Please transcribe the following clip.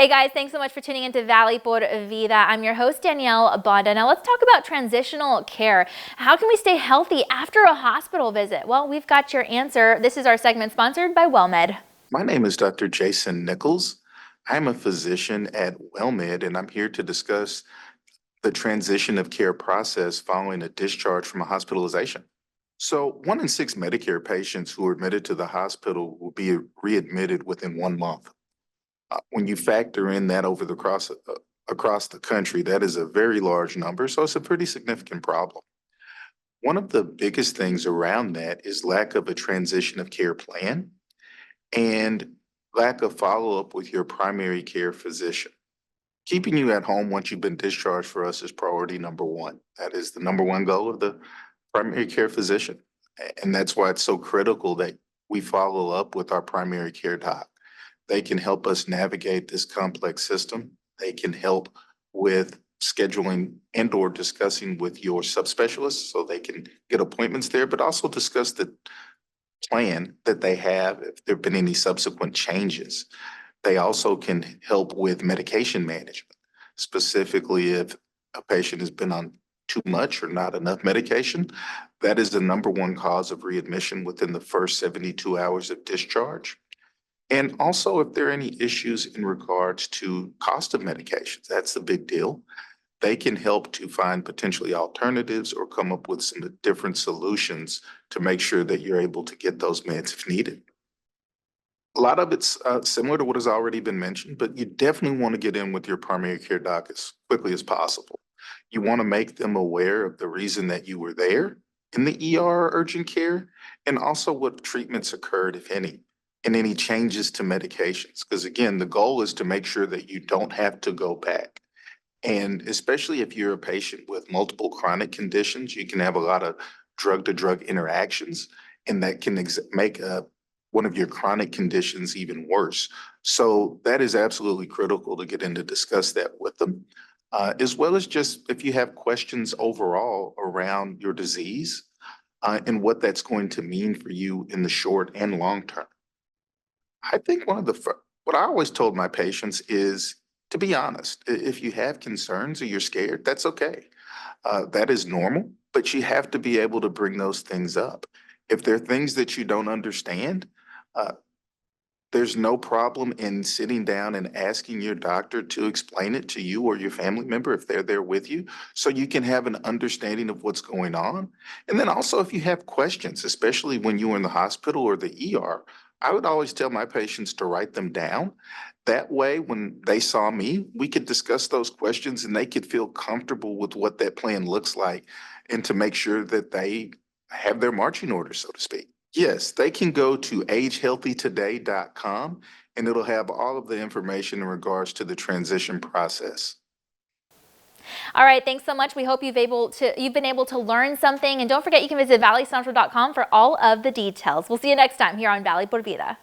Hey guys, thanks so much for tuning into Valley por Vida. I'm your host, Danielle Banda. Now let's talk about transitional care. How can we stay healthy after a hospital visit? Well, we've got your answer. This is our segment sponsored by WellMed. My name is Dr. Jason Nichols. I'm a physician at WellMed, and I'm here to discuss the transition of care process following a discharge from a hospitalization. So, 1 in 6 Medicare patients who are admitted to the hospital will be readmitted within 1 month. When you factor in that across the country, that is a very large number, so it's a pretty significant problem. One of the biggest things around that is lack of a transition of care plan and lack of follow-up with your primary care physician. Keeping you at home once you've been discharged for us is priority number one. That is the number one goal of the primary care physician. And that's why it's so critical that we follow up with our primary care doc. They can help us navigate this complex system. They can help with scheduling and/or discussing with your subspecialists so they can get appointments there, but also discuss the plan that they have if there have been any subsequent changes. They also can help with medication management, specifically if a patient has been on too much or not enough medication. That is the number one cause of readmission within the first 72 hours of discharge. And also, if there are any issues in regards to cost of medications, that's the big deal. They can help to find potentially alternatives or come up with some different solutions to make sure that you're able to get those meds if needed. A lot of it's similar to what has already been mentioned, but you definitely want to get in with your primary care doc as quickly as possible. You want to make them aware of the reason that you were there in the ER or urgent care, and also what treatments occurred, if any, and any changes to medications. Because again, the goal is to make sure that you don't have to go back. And especially if you're a patient with multiple chronic conditions, you can have a lot of drug-to-drug interactions, and that can make one of your chronic conditions even worse. So that is absolutely critical to get in to discuss that with them, as well as just if you have questions overall around your disease and what that's going to mean for you in the short and long term. I think what I always told my patients is to be honest. If you have concerns or you're scared, that's okay. That is normal, but you have to be able to bring those things up. If there are things that you don't understand, uh, there's no problem in sitting down and asking your doctor to explain it to you or your family member if they're there with you, so you can have an understanding of what's going on. And then also, if you have questions, especially when you were in the hospital or the ER, I would always tell my patients to write them down. That way, when they saw me, we could discuss those questions and they could feel comfortable with what that plan looks like and to make sure that they have their marching orders, so to speak. Yes, they can go to agehealthytoday.com and it'll have all of the information in regards to the transition process. All right, thanks so much. We hope you've been able to learn something. And don't forget, you can visit valleycentral.com for all of the details. We'll see you next time here on Valley por Vida.